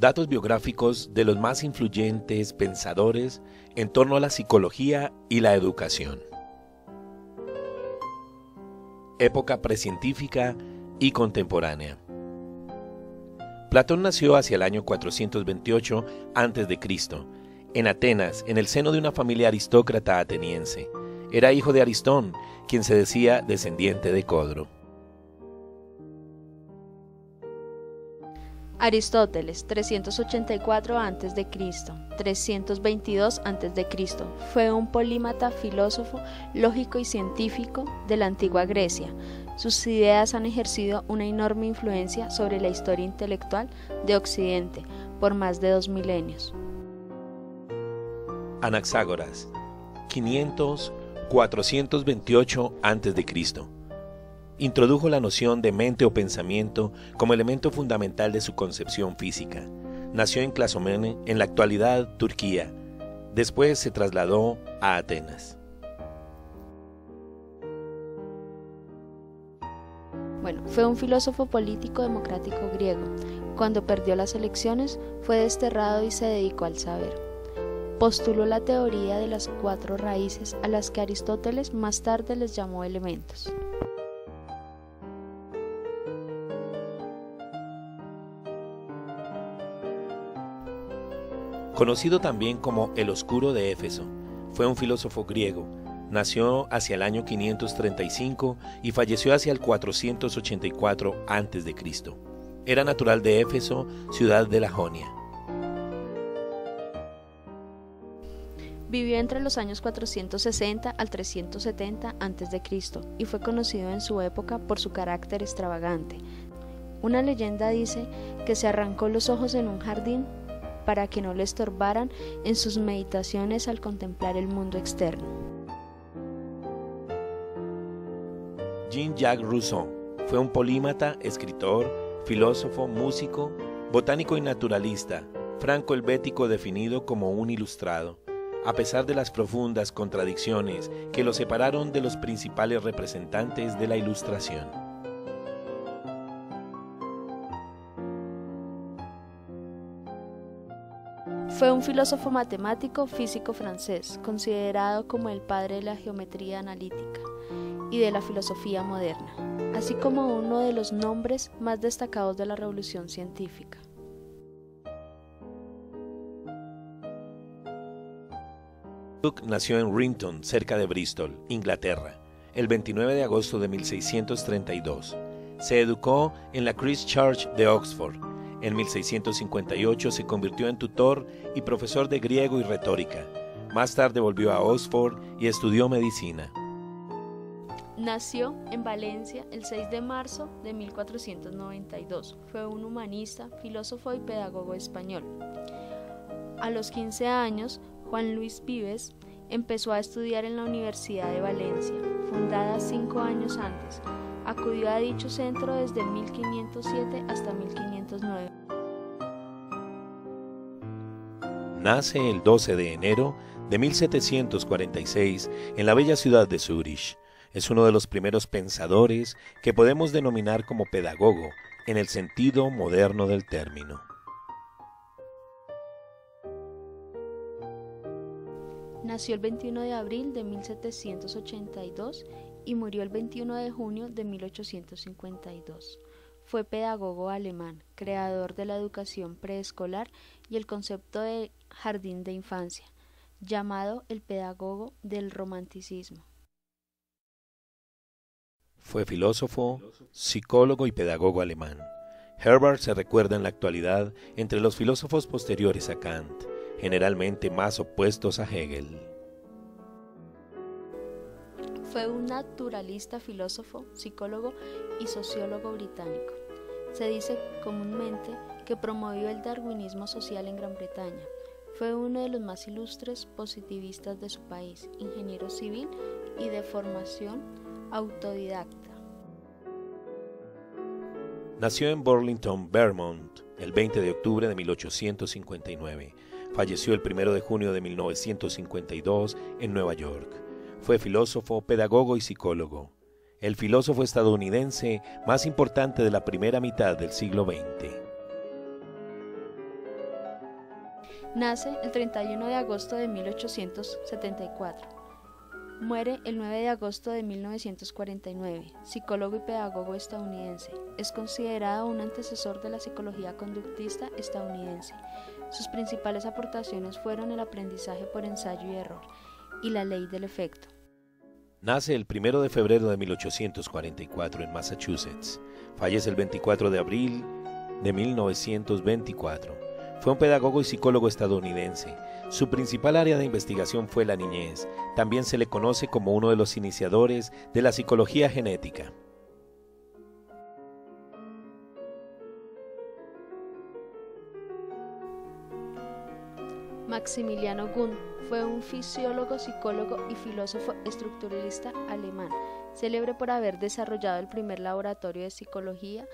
Datos biográficos de los más influyentes pensadores en torno a la psicología y la educación. Época precientífica y contemporánea. Platón nació hacia el año 428 a.C., en Atenas, en el seno de una familia aristócrata ateniense. Era hijo de Aristón, quien se decía descendiente de Codro. Aristóteles, 384 a.C., 322 a.C., fue un polímata, filósofo, lógico y científico de la antigua Grecia. Sus ideas han ejercido una enorme influencia sobre la historia intelectual de Occidente por más de 2 milenios. Anaxágoras, 500-428 a.C. Introdujo la noción de mente o pensamiento como elemento fundamental de su concepción física. Nació en Clazomene, en la actualidad Turquía. Después se trasladó a Atenas. Fue un filósofo político democrático griego. Cuando perdió las elecciones, fue desterrado y se dedicó al saber. Postuló la teoría de las 4 raíces, a las que Aristóteles más tarde les llamó elementos. Conocido también como el Oscuro de Éfeso, fue un filósofo griego. Nació hacia el año 535 y falleció hacia el 484 a.C. Era natural de Éfeso, ciudad de la Jonia. Vivió entre los años 460 al 370 a.C. y fue conocido en su época por su carácter extravagante. Una leyenda dice que se arrancó los ojos en un jardín para que no le estorbaran en sus meditaciones al contemplar el mundo externo. Jean-Jacques Rousseau fue un polímata, escritor, filósofo, músico, botánico y naturalista, franco-helvético definido como un ilustrado, a pesar de las profundas contradicciones que lo separaron de los principales representantes de la Ilustración. Fue un filósofo matemático, físico francés, considerado como el padre de la geometría analítica y de la filosofía moderna, así como uno de los nombres más destacados de la revolución científica. Hooke nació en Rinton, cerca de Bristol, Inglaterra, el 29 de agosto de 1632. Se educó en la Christ Church de Oxford. En 1658 se convirtió en tutor y profesor de griego y retórica. Más tarde volvió a Oxford y estudió medicina. Nació en Valencia el 6 de marzo de 1492. Fue un humanista, filósofo y pedagogo español. A los 15 años, Juan Luis Vives empezó a estudiar en la Universidad de Valencia, fundada 5 años antes. Acudió a dicho centro desde 1507 hasta 1509. Nace el 12 de enero de 1746 en la bella ciudad de Zúrich. Es uno de los primeros pensadores que podemos denominar como pedagogo en el sentido moderno del término. Nació el 21 de abril de 1782 y murió el 21 de junio de 1852. Fue pedagogo alemán, creador de la educación preescolar y el concepto de jardín de infancia, llamado el pedagogo del romanticismo. Fue filósofo, psicólogo y pedagogo alemán. Herbart se recuerda en la actualidad entre los filósofos posteriores a Kant, generalmente más opuestos a Hegel. Fue un naturalista, filósofo, psicólogo y sociólogo británico. Se dice comúnmente que promovió el darwinismo social en Gran Bretaña. Fue uno de los más ilustres positivistas de su país, ingeniero civil y de formación autodidacta. Nació en Burlington, Vermont, el 20 de octubre de 1859. Falleció el 1 de junio de 1952 en Nueva York. Fue filósofo, pedagogo y psicólogo. El filósofo estadounidense más importante de la primera mitad del siglo XX. Nace el 31 de agosto de 1874. Muere el 9 de agosto de 1949, psicólogo y pedagogo estadounidense. Es considerado un antecesor de la psicología conductista estadounidense. Sus principales aportaciones fueron el aprendizaje por ensayo y error y la ley del efecto. Nace el 1 de febrero de 1844 en Massachusetts. Fallece el 24 de abril de 1924. Fue un pedagogo y psicólogo estadounidense. Su principal área de investigación fue la niñez. También se le conoce como uno de los iniciadores de la psicología genética. Maximiliano Wundt fue un fisiólogo, psicólogo y filósofo estructuralista alemán, célebre por haber desarrollado el primer laboratorio de psicología.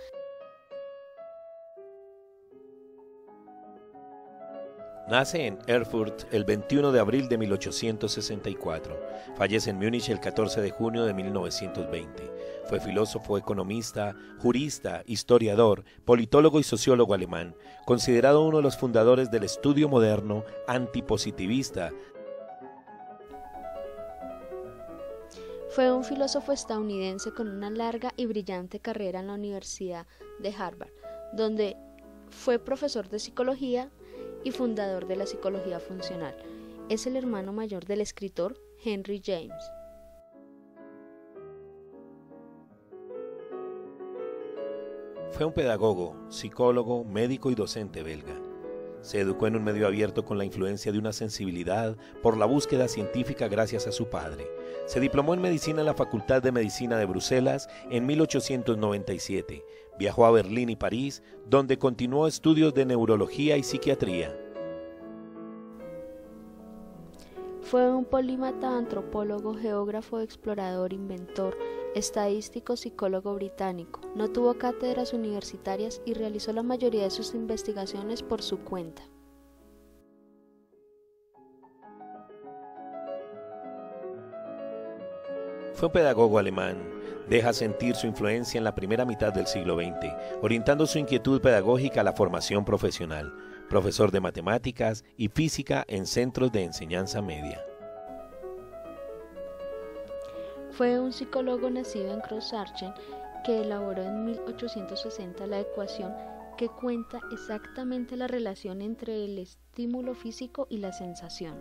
Nace en Erfurt el 21 de abril de 1864. Fallece en Múnich el 14 de junio de 1920. Fue filósofo, economista, jurista, historiador, politólogo y sociólogo alemán, considerado uno de los fundadores del estudio moderno antipositivista. Fue un filósofo estadounidense con una larga y brillante carrera en la Universidad de Harvard, donde fue profesor de psicología y fundador de la psicología funcional. Es el hermano mayor del escritor Henry James. Fue un pedagogo, psicólogo, médico y docente belga. Se educó en un medio abierto con la influencia de una sensibilidad por la búsqueda científica gracias a su padre. Se diplomó en medicina en la Facultad de Medicina de Bruselas en 1897. Viajó a Berlín y París, donde continuó estudios de neurología y psiquiatría. Fue un polímata, antropólogo, geógrafo, explorador, inventor, estadístico, psicólogo británico. No tuvo cátedras universitarias y realizó la mayoría de sus investigaciones por su cuenta. Fue un pedagogo alemán. Deja sentir su influencia en la primera mitad del siglo XX, orientando su inquietud pedagógica a la formación profesional. Profesor de matemáticas y física en centros de enseñanza media. Fue un psicólogo nacido en Großarchen que elaboró en 1860 la ecuación que cuenta exactamente la relación entre el estímulo físico y la sensación.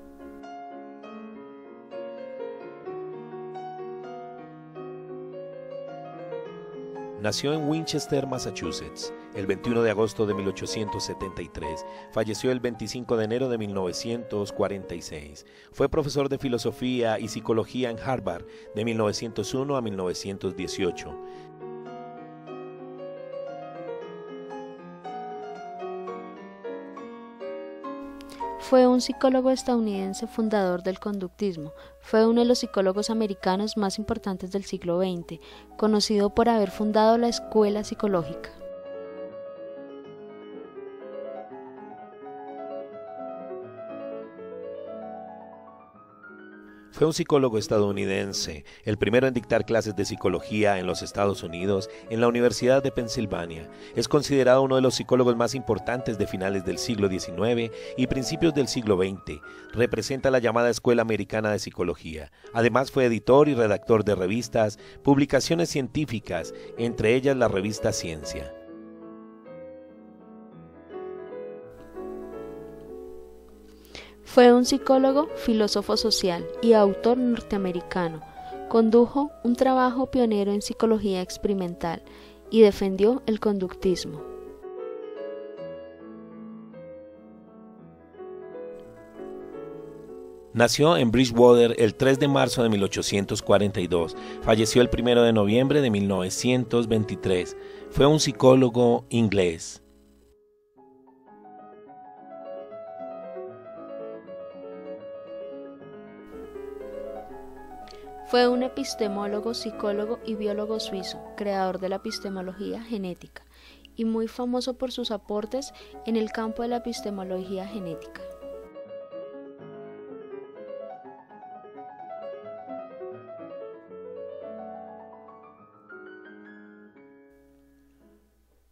Nació en Winchester, Massachusetts, el 21 de agosto de 1873. Falleció el 25 de enero de 1946. Fue profesor de filosofía y psicología en Harvard de 1901 a 1918. Fue un psicólogo estadounidense fundador del conductismo. Fue uno de los psicólogos americanos más importantes del siglo XX, conocido por haber fundado la Escuela Psicológica. Fue un psicólogo estadounidense, el primero en dictar clases de psicología en los Estados Unidos en la Universidad de Pensilvania. Es considerado uno de los psicólogos más importantes de finales del siglo XIX y principios del siglo XX. Representa la llamada Escuela Americana de Psicología. Además fue editor y redactor de revistas, publicaciones científicas, entre ellas la revista Ciencia. Fue un psicólogo, filósofo social y autor norteamericano. Condujo un trabajo pionero en psicología experimental y defendió el conductismo. Nació en Bridgewater el 3 de marzo de 1842. Falleció el 1 de noviembre de 1923. Fue un psicólogo inglés. Fue un epistemólogo, psicólogo y biólogo suizo, creador de la epistemología genética, y muy famoso por sus aportes en el campo de la epistemología genética.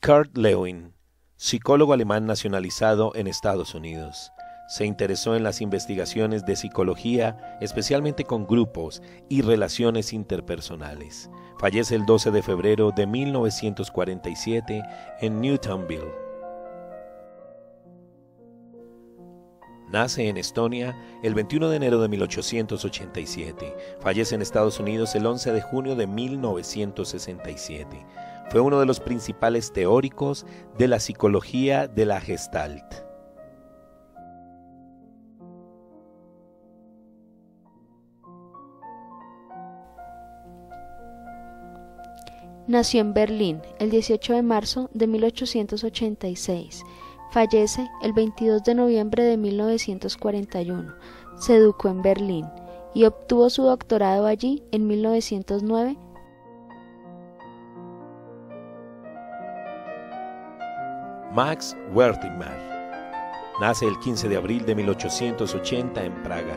Kurt Lewin, psicólogo alemán nacionalizado en Estados Unidos. Se interesó en las investigaciones de psicología, especialmente con grupos y relaciones interpersonales. Fallece el 12 de febrero de 1947 en Newtonville. Nace en Estonia el 21 de enero de 1887. Fallece en Estados Unidos el 11 de junio de 1967. Fue uno de los principales teóricos de la psicología de la Gestalt. Nació en Berlín el 18 de marzo de 1886. Fallece el 22 de noviembre de 1941. Se educó en Berlín y obtuvo su doctorado allí en 1909. Max Wertheimer. Nace el 15 de abril de 1880 en Praga.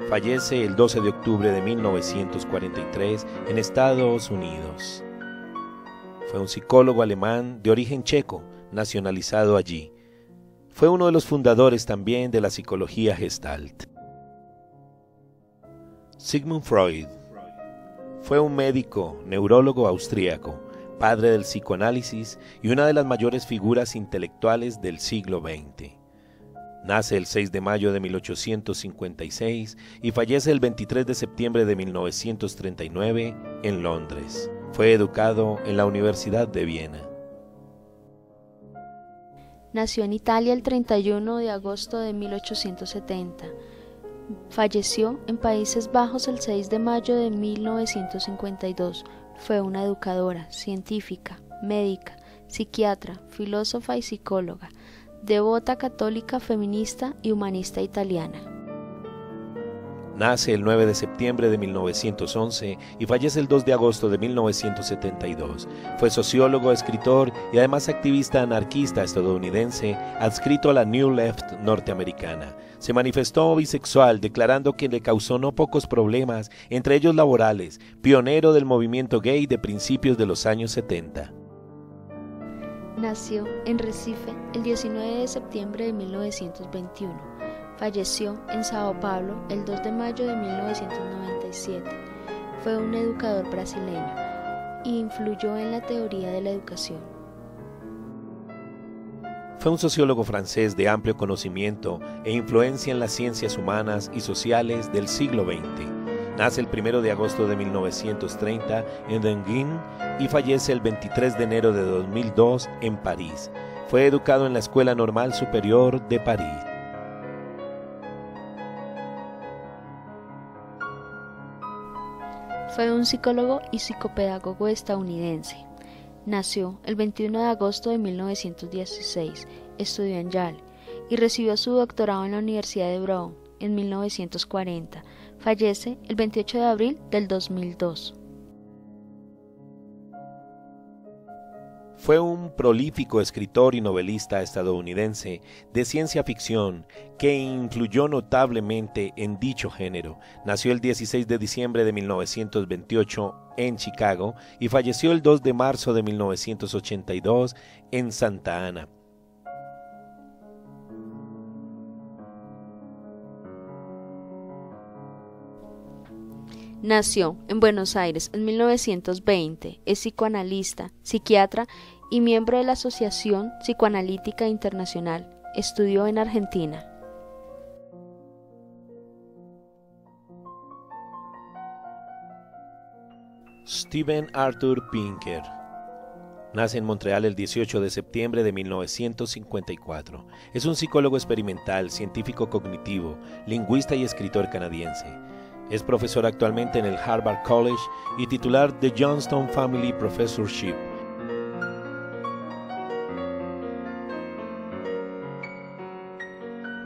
Fallece el 12 de octubre de 1943 en Estados Unidos. Fue un psicólogo alemán de origen checo, nacionalizado allí. Fue uno de los fundadores también de la psicología Gestalt. Sigmund Freud fue un médico, neurólogo austríaco, padre del psicoanálisis y una de las mayores figuras intelectuales del siglo XX. Nace el 6 de mayo de 1856 y fallece el 23 de septiembre de 1939 en Londres. Fue educado en la Universidad de Viena. Nació en Italia el 31 de agosto de 1870. Falleció en Países Bajos el 6 de mayo de 1952. Fue una educadora, científica, médica, psiquiatra, filósofa y psicóloga, devota católica, feminista y humanista italiana. Nace el 9 de septiembre de 1911 y fallece el 2 de agosto de 1972. Fue sociólogo, escritor y además activista anarquista estadounidense adscrito a la New Left norteamericana. Se manifestó bisexual, declarando que le causó no pocos problemas, entre ellos laborales, pionero del movimiento gay de principios de los años 70. Nació en Recife el 19 de septiembre de 1921. Falleció en Sao Paulo el 2 de mayo de 1997. Fue un educador brasileño e influyó en la teoría de la educación. Fue un sociólogo francés de amplio conocimiento e influencia en las ciencias humanas y sociales del siglo XX. Nace el 1 de agosto de 1930 en Enghien y fallece el 23 de enero de 2002 en París. Fue educado en la Escuela Normal Superior de París. Fue un psicólogo y psicopedagogo estadounidense. Nació el 21 de agosto de 1916, estudió en Yale y recibió su doctorado en la Universidad de Brown en 1940. Fallece el 28 de abril del 2002. Fue un prolífico escritor y novelista estadounidense de ciencia ficción que influyó notablemente en dicho género. Nació el 16 de diciembre de 1928 en Chicago y falleció el 2 de marzo de 1982 en Santa Ana. Nació en Buenos Aires en 1920, es psicoanalista, psiquiatra y miembro de la Asociación Psicoanalítica Internacional. Estudió en Argentina. Stephen Arthur Pinker. Nace en Montreal el 18 de septiembre de 1954. Es un psicólogo experimental, científico cognitivo, lingüista y escritor canadiense. Es profesor actualmente en el Harvard College y titular de Johnstone Family Professorship.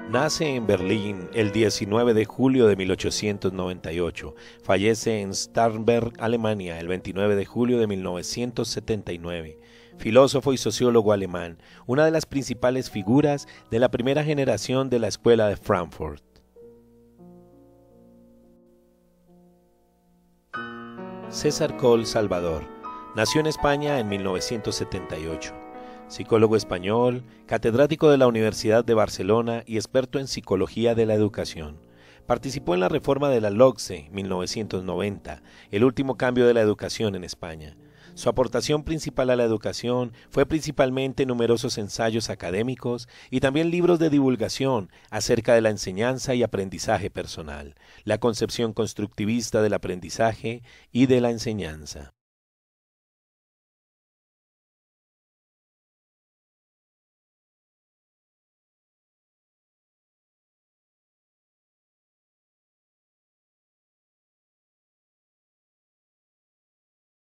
Nace en Berlín el 19 de julio de 1898. Fallece en Starnberg, Alemania, el 29 de julio de 1979. Filósofo y sociólogo alemán, una de las principales figuras de la primera generación de la Escuela de Frankfurt. César Coll Salvador. Nació en España en 1978. psicólogo español, catedrático de la Universidad de Barcelona y experto en psicología de la educación. Participó en la reforma de la LOCSE 1990, el último cambio de la educación en España. Su aportación principal a la educación fue principalmente numerosos ensayos académicos y también libros de divulgación acerca de la enseñanza y aprendizaje personal, la concepción constructivista del aprendizaje y de la enseñanza.